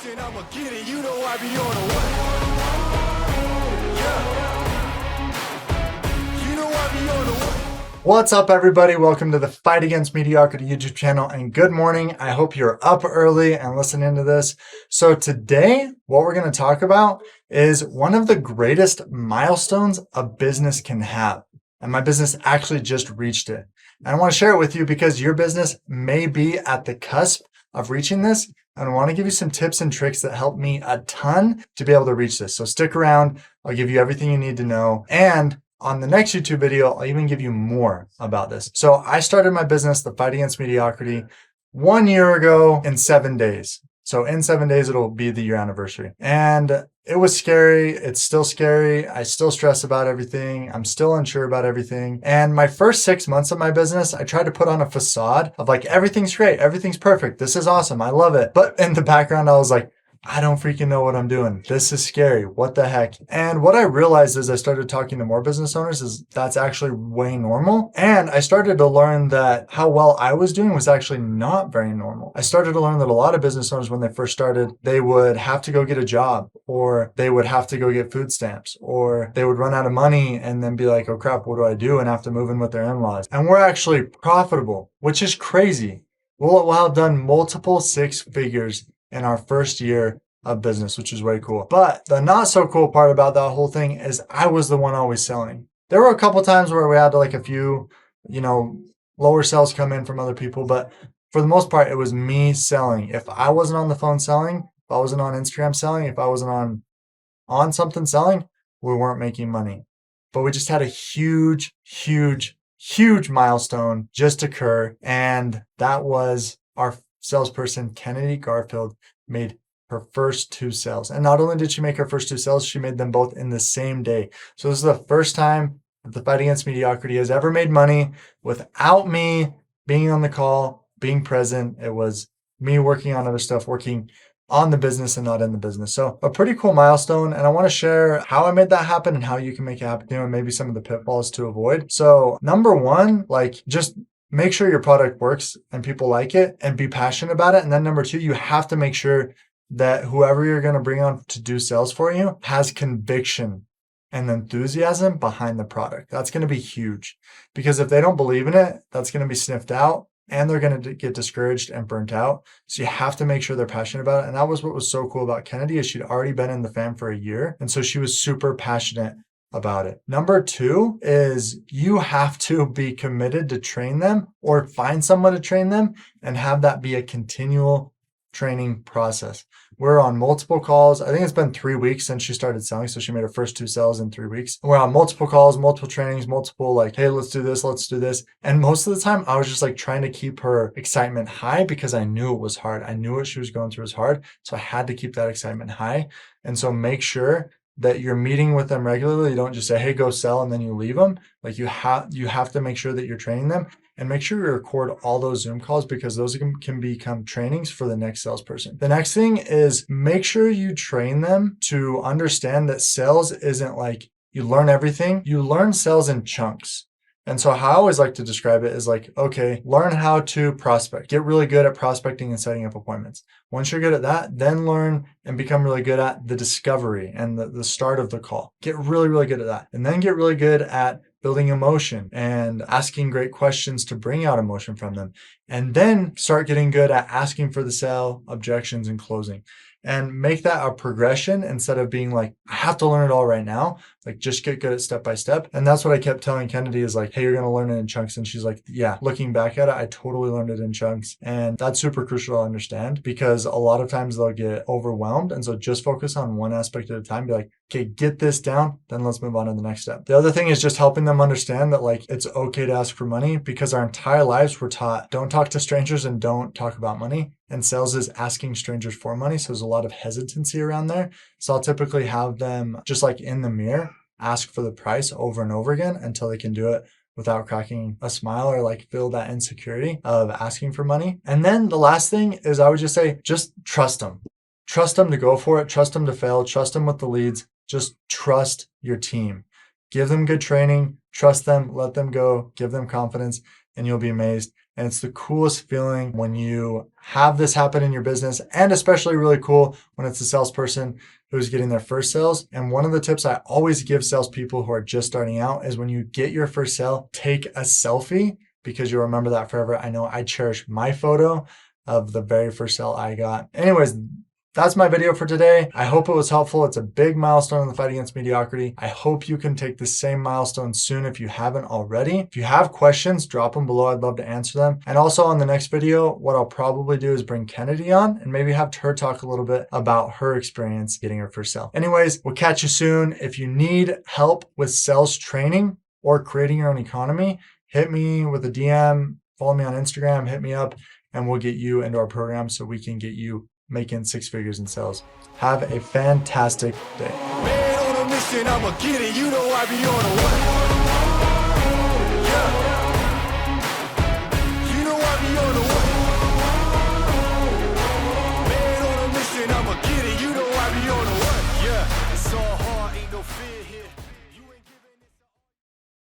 Listen, I'ma get it. You know I be on the way. Yeah. You know I be on the way. What's up, everybody? Welcome to the Fight Against Mediocrity YouTube channel, and good morning. I hope you're up early and listening to this. So today, what we're going to talk about is one of the greatest milestones a business can have. And my business actually just reached it. And I want to share it with you because your business may be at the cusp of reaching this. And I want to give you some tips and tricks that help me a ton to be able to reach this. So stick around. I'll give you everything you need to know. And on the next YouTube video, I'll even give you more about this. So I started my business, the Fight Against Mediocrity, 1 year ago in 7 days. So in 7 days, it'll be the year anniversary. And it was scary. It's still scary. I still stress about everything. I'm still unsure about everything. And my first 6 months of my business, I tried to put on a facade of like, everything's great. Everything's perfect. This is awesome. I love it. But in the background, I was like, I don't freaking know what I'm doing. This is scary. What the heck? And what I realized as I started talking to more business owners is that's actually way normal. And I started to learn that how well I was doing was actually not very normal. I started to learn that a lot of business owners, when they first started, they would have to go get a job, or they would have to go get food stamps, or they would run out of money and then be like, oh crap, what do I do? And have to move in with their in-laws. And we're actually profitable, which is crazy. We'll have done multiple 6 figures in our first year of business, which is way cool. But the not so cool part about that whole thing is I was the one always selling. There were a couple times where we had like a few, lower sales come in from other people, but for the most part, it was me selling. If I wasn't on the phone selling, if I wasn't on Instagram selling, if I wasn't on something selling, we weren't making money. But we just had a huge milestone just occur, and that was our salesperson, Kennedy Garfield, made her first 2 sales. And not only did she make her first 2 sales, she made them both in the same day. So this is the first time that the Fight Against Mediocrity has ever made money without me being on the call, being present. It was me working on other stuff, working on the business and not in the business. So a pretty cool milestone. And I want to share how I made that happen and how you can make it happen, and maybe some of the pitfalls to avoid. So number one, just make sure your product works and people like it and be passionate about it. And then number 2, you have to make sure that whoever you're going to bring on to do sales for you has conviction and enthusiasm behind the product. That's going to be huge, because if they don't believe in it, that's going to be sniffed out and they're going to get discouraged and burnt out. So you have to make sure they're passionate about it. And that was what was so cool about Kennedy, is she'd already been in the F.A.M for a year. And so she was super passionate about it. Number 2 is you have to be committed to train them, or find someone to train them, and have that be a continual training process. We're on multiple calls. I think it's been 3 weeks since she started selling. So she made her first 2 sales in 3 weeks. We're on multiple calls, multiple trainings, multiple hey, let's do this, let's do this. And most of the time I was just trying to keep her excitement high, because I knew it was hard. I knew what she was going through was hard. So I had to keep that excitement high. And so make sure that you're meeting with them regularly. You don't just say, hey, go sell, and then you leave them. You have to make sure that you're training them, and make sure you record all those Zoom calls, because those can become trainings for the next salesperson. The next thing is make sure you train them to understand that sales isn't you learn everything. You learn sales in chunks. And so how I always like to describe it is okay, learn how to prospect. Get really good at prospecting and setting up appointments. Once you're good at that, then learn and become really good at the discovery and the start of the call. Get really good at that. And then get really good at building emotion and asking great questions to bring out emotion from them. And then start getting good at asking for the sale, objections, and closing. And make that a progression, instead of being I have to learn it all right now. Just get good at step by step. And that's what I kept telling Kennedy is hey, you're going to learn it in chunks. And she's yeah, looking back at it, I totally learned it in chunks. And that's super crucial to understand, because a lot of times they'll get overwhelmed. And so just focus on one aspect at a time. Be okay, get this down, then let's move on to the next step. The other thing is just helping them understand that it's okay to ask for money, because our entire lives we're taught, don't talk to strangers and don't talk about money. And sales is asking strangers for money. So there's a lot of hesitancy around there. So I'll typically have them just in the mirror, ask for the price over and over again until they can do it without cracking a smile, or feel that insecurity of asking for money. And then the last thing is I would just say, just trust them. Trust them to go for it. Trust them to fail. Trust them with the leads. Just trust your team. Give them good training. Trust them. Let them go. Give them confidence. And you'll be amazed And it's the coolest feeling when you have this happen in your business, and especially really cool when it's a salesperson who's getting their first sales. And one of the tips I always give salespeople who are just starting out is when you get your first sale, take a selfie because you'll remember that forever. I know I cherish my photo of the very first sale I got. Anyways, that's my video for today. I hope it was helpful. It's a big milestone in the fight against mediocrity. I hope you can take the same milestone soon if you haven't already. If you have questions, drop them below. I'd love to answer them. And also on the next video, what I'll probably do is bring Kennedy on and maybe have her talk a little bit about her experience getting her first sale. Anyways, we'll catch you soon. If you need help with sales training or creating your own economy, hit me with a DM, follow me on Instagram, hit me up, and we'll get you into our program so we can get you making 6 figures in sales. Have a fantastic day. Man on a mission, I'ma get it. You know I be on a what?